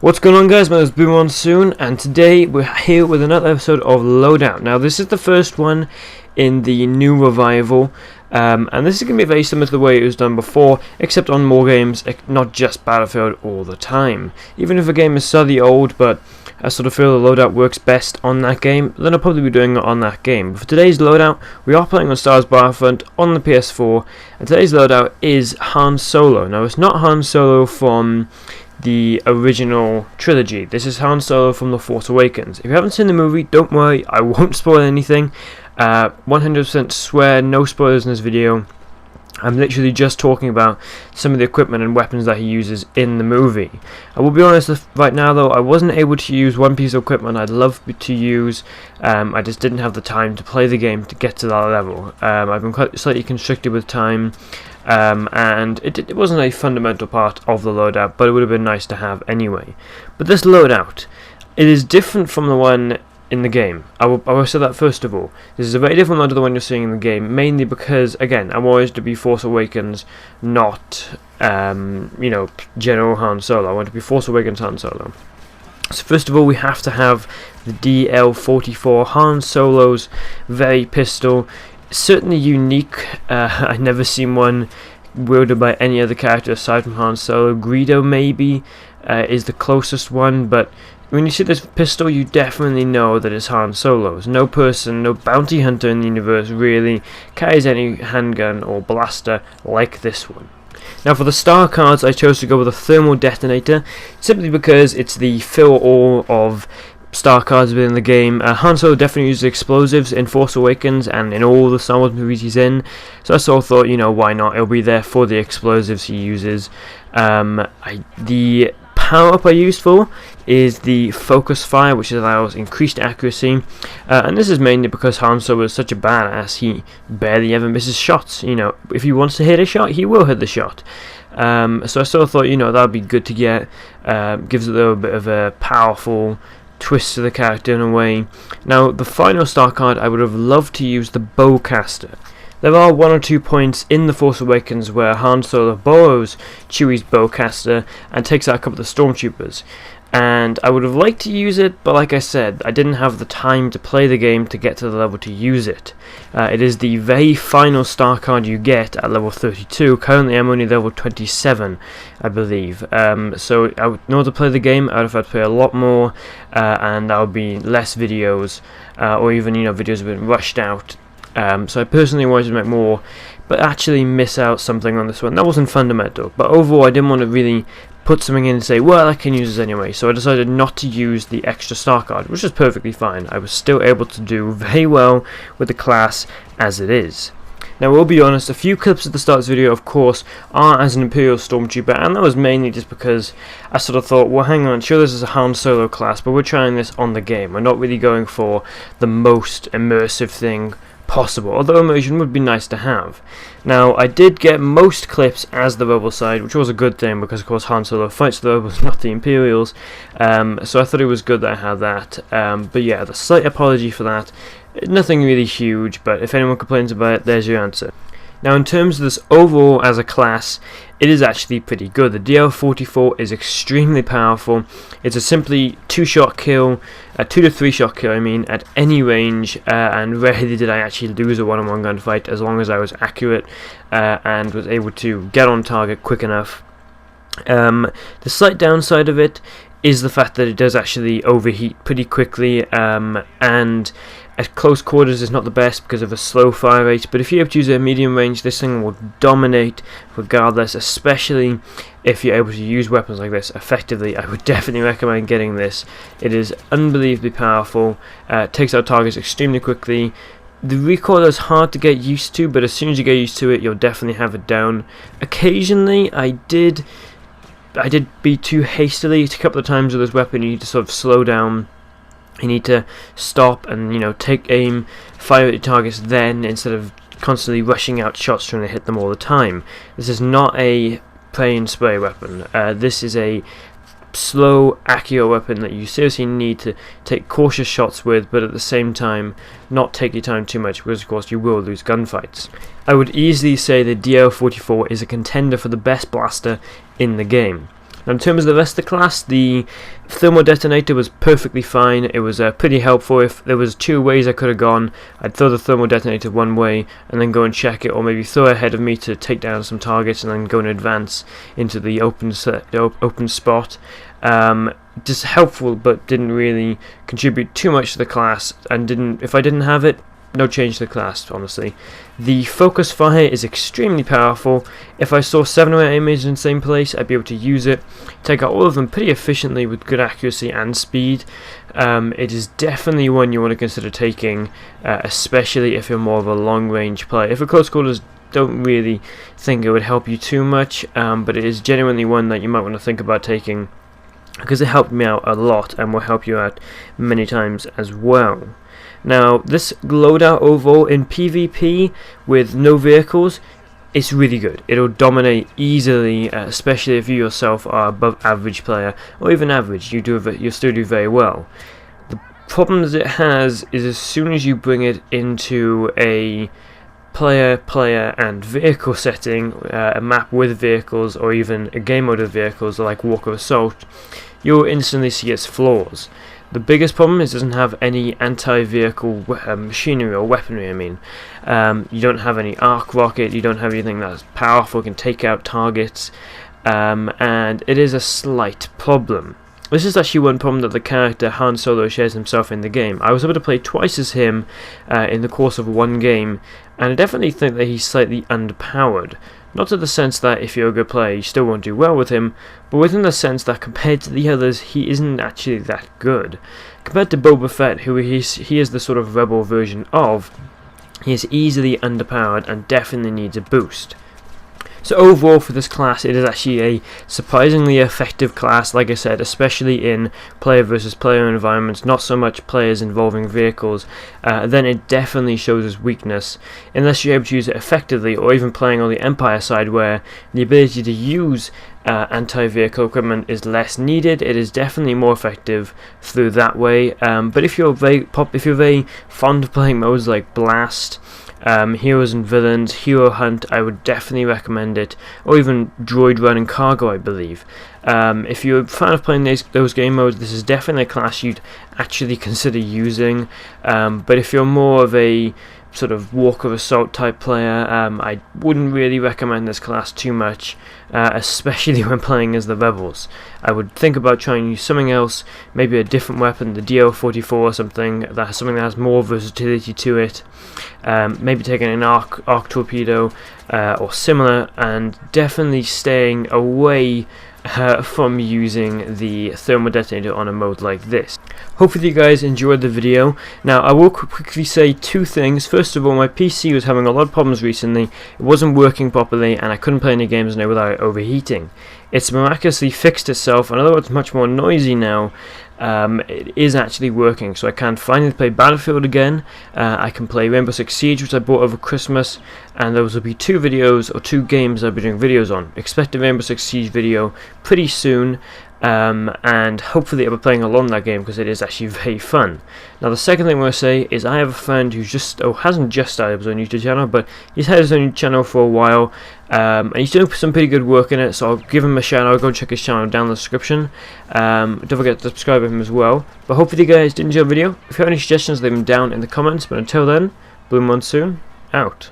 What's going on, guys? My name is BlueMonsoon, and today we're here with another episode of Loadout. Now, this is the first one in the new revival, and this is going to be very similar to the way it was done before, except on more games, not just Battlefield all the time. Even if a game is slightly old, but I sort of feel the Loadout works best on that game, then I'll probably be doing it on that game. But for today's Loadout, we are playing on StarWars Battlefront on the PS4, and today's Loadout is Han Solo. Now, it's not Han Solo from the original trilogy. This is Han Solo from The Force Awakens. If you haven't seen the movie, don't worry, I won't spoil anything. 100% swear, no spoilers in this video. I'm literally just talking about some of the equipment and weapons that he uses in the movie. I will be honest right now though, I wasn't able to use one piece of equipment I'd love to use. I just didn't have the time to play the game to get to that level. I've been quite slightly constricted with time. And it wasn't a fundamental part of the loadout, but it would have been nice to have anyway. But this loadout, it is different from the one in the game. I will say that first of all. This is a very different loadout to the one you're seeing in the game, mainly because, again, I'm always to be Force Awakens, not, General Han Solo. I want to be Force Awakens Han Solo. So first of all, we have to have the DL-44 Han Solo's very pistol. Certainly unique. I've never seen one wielded by any other character aside from Han Solo. Greedo maybe is the closest one, but when you see this pistol, you definitely know that it's Han Solo's. No person, no bounty hunter in the universe really carries any handgun or blaster like this one. Now for the star cards, I chose to go with a thermal detonator, simply because it's the fill-all of star cards within the game. Han Solo definitely uses explosives in Force Awakens and in all the Star Wars movies he's in, so I sort of thought, why not? It'll be there for the explosives he uses. The power-up I used for is the focus fire, which allows increased accuracy, and this is mainly because Han Solo is such a badass. He barely ever misses shots. If he wants to hit a shot, he will hit the shot. So I sort of thought, that would be good to get. Gives it a little bit of a powerful twist to the character in a way. Now, the final star card, I would have loved to use the bowcaster. There are one or two points in The Force Awakens where Han Solo borrows Chewie's bowcaster and takes out a couple of the stormtroopers. And I would have liked to use it, but like I said, I didn't have the time to play the game to get to the level to use it. It is the very final star card you get at level 32. Currently I'm only level 27, I believe. So in order to play the game, I would have had to play a lot more, and there would be less videos, or even videos have been rushed out. So I personally wanted to make more, but actually miss out something on this one. That wasn't fundamental, but overall I didn't want to really put something in and say, well, I can use this anyway, so I decided not to use the extra star card, which is perfectly fine. I was still able to do very well with the class as it is. Now, we'll be honest, a few clips at the start of this video, of course, are as an Imperial Stormtrooper, and that was mainly just because I sort of thought, well, hang on, sure, this is a Han Solo class, but we're trying this on the game. We're not really going for the most immersive thing possible, although immersion would be nice to have. Now, I did get most clips as the Rebel side, which was a good thing because of course Han Solo fights the Rebels, not the Imperials, so I thought it was good that I had that. But yeah, the slight apology for that. Nothing really huge, but if anyone complains about it, there's your answer. Now, in terms of this overall as a class, it is actually pretty good. The DL-44 is extremely powerful. It's a simply 2-shot kill, a 2 to 3-shot kill, at any range, and rarely did I actually lose a one-on-one gunfight as long as I was accurate and was able to get on target quick enough. The slight downside of it is the fact that it does actually overheat pretty quickly, and at close quarters is not the best because of a slow fire rate, but if you're able to use it at medium range, this thing will dominate regardless, especially if you're able to use weapons like this effectively. I would definitely recommend getting this. It is unbelievably powerful, takes out targets extremely quickly. The recoil is hard to get used to, but as soon as you get used to it, you'll definitely have it down. Occasionally, I did beat too hastily. A couple of times with this weapon, you need to sort of slow down. You need to stop and take aim, fire at your targets then, instead of constantly rushing out shots trying to hit them all the time. This is not a play and spray weapon. This is a slow, accurate weapon that you seriously need to take cautious shots with, but at the same time not take your time too much, because of course you will lose gunfights. I would easily say the DL-44 is a contender for the best blaster in the game. Now in terms of the rest of the class, the thermal detonator was perfectly fine. It was pretty helpful. If there was two ways I could have gone, I'd throw the thermal detonator one way and then go and check it, or maybe throw it ahead of me to take down some targets and then go and advance into the open spot. Just helpful, but didn't really contribute too much to the class, and if I didn't have it, no change to the class, honestly. The focus fire is extremely powerful. If I saw 7 or 8 enemies in the same place, I'd be able to use it, take out all of them pretty efficiently with good accuracy and speed. It is definitely one you want to consider taking, especially if you're more of a long range player. If a close quarters, don't really think it would help you too much, but it is genuinely one that you might want to think about taking, because it helped me out a lot and will help you out many times as well. Now, this loadout overall in PvP with no vehicles, it's really good. It'll dominate easily, especially if you yourself are above average player, or even average. You'll still do very well. The problem that it has is as soon as you bring it into a player and vehicle setting, a map with vehicles, or even a game mode of vehicles like Walk of Assault, you'll instantly see its flaws. The biggest problem is it doesn't have any anti-vehicle machinery or weaponry. You don't have any arc rocket, you don't have anything that's powerful, can take out targets, and it is a slight problem. This is actually one problem that the character Han Solo shares himself in the game. I was able to play twice as him in the course of one game, and I definitely think that he's slightly underpowered. Not to the sense that if you're a good player you still won't do well with him, but within the sense that compared to the others he isn't actually that good. Compared to Boba Fett, who he is the sort of rebel version of, he is easily underpowered and definitely needs a boost. So overall for this class, it is actually a surprisingly effective class, like I said, especially in player versus player environments, not so much players involving vehicles. Then it definitely shows its weakness, unless you're able to use it effectively, or even playing on the Empire side where the ability to use anti-vehicle equipment is less needed. It is definitely more effective through that way, but if you're very fond of playing modes like Blast, Heroes and Villains, Hero Hunt, I would definitely recommend it, or even Droid Run and Cargo, I believe. If you're a fan of playing those game modes, this is definitely a class you'd actually consider using, but if you're more of a sort of Walk of Assault type player, I wouldn't really recommend this class too much, especially when playing as the Rebels. I would think about trying to use something else, maybe a different weapon, the DL-44 or something that has more versatility to it. Maybe taking an arc torpedo or similar, and definitely staying away from using the thermal detonator on a mode like this. Hopefully you guys enjoyed the video. Now I will quickly say two things. First of all, my PC was having a lot of problems recently. It wasn't working properly and I couldn't play any games now without overheating. It's miraculously fixed itself, and although it's much more noisy now, it is actually working, so I can finally play Battlefield again. I can play Rainbow Six Siege, which I bought over Christmas, and those will be two games I'll be doing videos on. Expect a Rainbow Six Siege video pretty soon, and hopefully I'll be playing along that game because it is actually very fun. Now the second thing I want to say is I have a friend who's hasn't just started his own YouTube channel, but he's had his own channel for a while, and he's doing some pretty good work in it, so I'll give him a shout out. Go check his channel down in the description. Don't forget to subscribe to him as well. But hopefully you guys did enjoy the video. If you have any suggestions, leave them down in the comments, but until then, BlueMonsoon out.